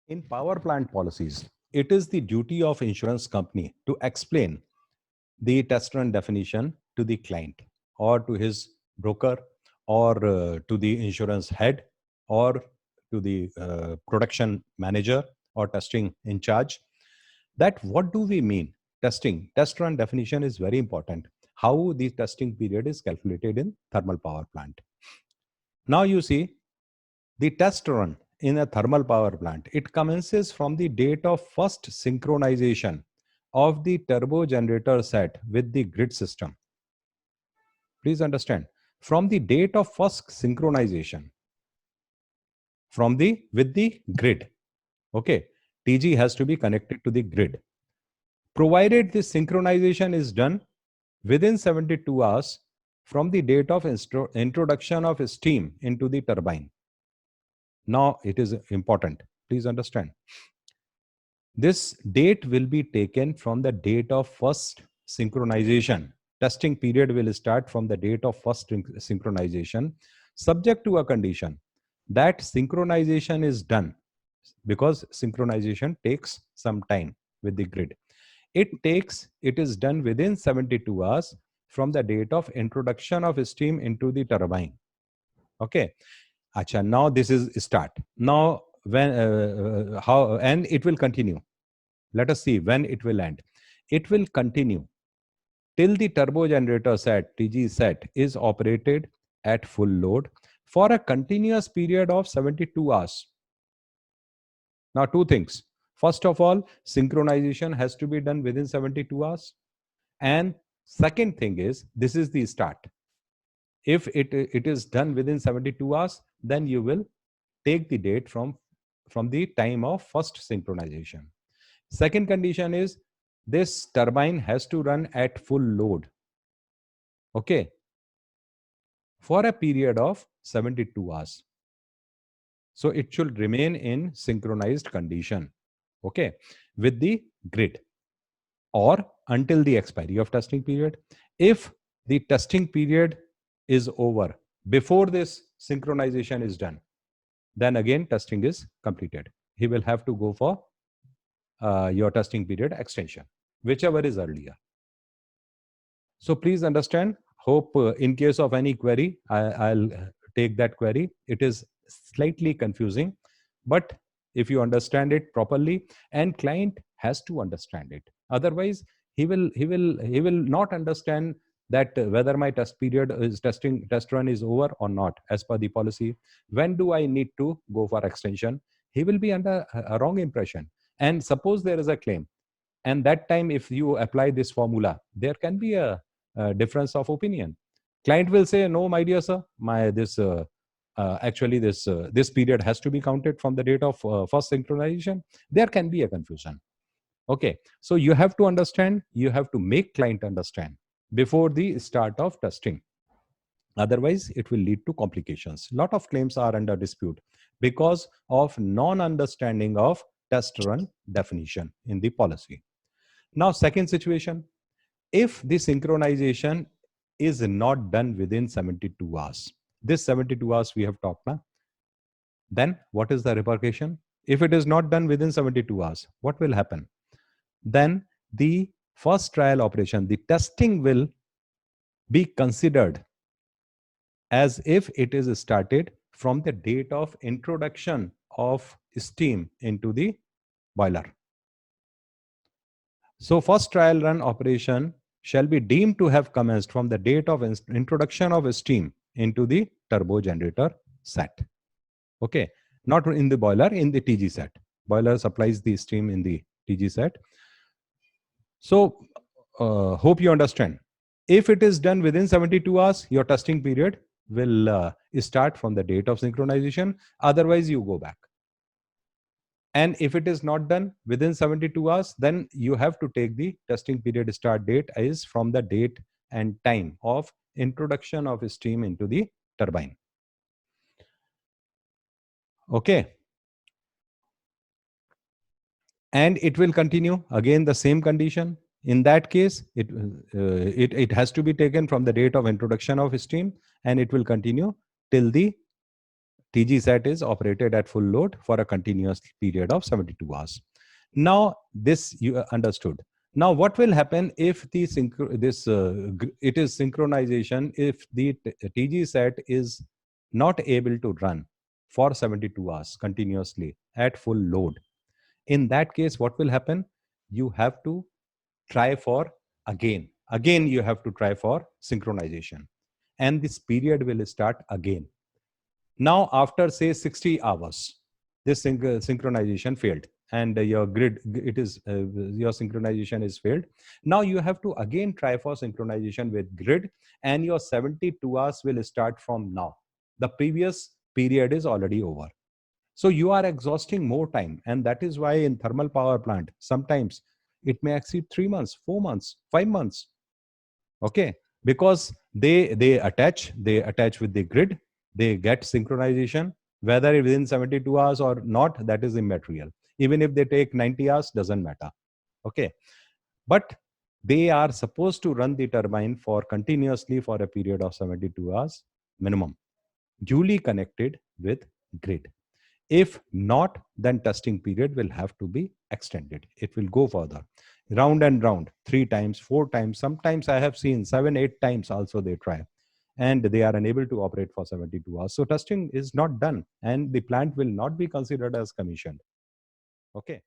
In power plant policies, it is the duty of insurance company to explain the test run definition to the client or to his broker or to the insurance head or to the production manager or testing in charge, that what do we mean testing. Test run definition is very important, how the testing period is calculated in thermal power plant. Now you see, the test run in a thermal power plant, it commences from the date of first synchronization of the turbo generator set with the grid system. Please understand, from the date of first synchronization from the with the grid. Okay, TG has to be connected to the grid. Provided this synchronization is done within 72 hours from the date of introduction of steam into the turbine. Now it is important. Please understand. This date will be taken from the date of first synchronization. Testing period will start from the date of first synchronization, subject to a condition that synchronization is done, because synchronization takes some time with the grid. It is done within 72 hours from the date of introduction of steam into the turbine. Okay. Acha, now this is start. Now when how, and it will continue. Let us see when it will end. It will continue till the turbo generator set, TG set, is operated at full load for a continuous period of 72 hours. Now, two things. First of all, synchronization has to be done within 72 hours. And second thing is, this is the start. If it is done within 72 hours, then you will take the date from the time of first synchronization. Second condition is, this turbine has to run at full load, okay, for a period of 72 hours. So it should remain in synchronized condition, okay, with the grid, or until the expiry of testing period. If the testing period is over before this synchronization is done, then again testing is completed. He will have to go for your testing period extension, whichever is earlier. So please understand. Hope in case of any query, I'll take that query. It is slightly confusing, but if you understand it properly, and client has to understand it, otherwise he will not understand that whether my test run is over or not as per the policy. When do I need to go for extension? He will be under a wrong impression. And suppose there is a claim, and that time if you apply this formula, there can be a difference of opinion. Client will say, no, my dear sir, my actually this period has to be counted from the date of first synchronization. There can be a confusion. Okay, so you have to understand, you have to make client understand before the start of testing. Otherwise it will lead to complications. Lot of claims are under dispute because of non-understanding of test run definition in the policy. Now, second situation, if the synchronization is not done within 72 hours, this 72 hours we have talked now, then what is the repercussion? If it is not done within 72 hours, what will happen? Then the first trial operation, the testing will be considered as if it is started from the date of introduction of steam into the boiler. So first trial run operation shall be deemed to have commenced from the date of introduction of steam into the turbo generator set. Okay, not in the boiler, in the TG set. Boiler supplies the steam in the TG set. So hope you understand. If it is done within 72 hours, your testing period will start from the date of synchronization. Otherwise, you go back. And if it is not done within 72 hours, then you have to take the testing period start date is from the date and time of introduction of steam into the turbine. Okay. And it will continue again the same condition. In that case, it has to be taken from the date of introduction of steam, and it will continue till the TG set is operated at full load for a continuous period of 72 hours. Now, this you understood. Now, what will happen if the it is synchronization if the TG set is not able to run for 72 hours continuously at full load? In that case, what will happen? You have to try for again you have to try for synchronization, and this period will start again. Now, after say 60 hours, this synchronization failed, and your grid, it is your synchronization is failed. Now you have to again try for synchronization with grid, and your 72 hours will start from now. The previous period is already over. So you are exhausting more time, and that is why in thermal power plant, sometimes it may exceed 3 months, 4 months, 5 months. Okay, because they attach with the grid, they get synchronization, whether within 72 hours or not, that is immaterial. Even if they take 90 hours, doesn't matter. Okay, but they are supposed to run the turbine for continuously for a period of 72 hours minimum, duly connected with grid. If not, then testing period will have to be extended. It will go further, round and round, 3 times, 4 times. Sometimes I have seen 7, 8 times also they try, and they are unable to operate for 72 hours. So testing is not done, and the plant will not be considered as commissioned. Okay.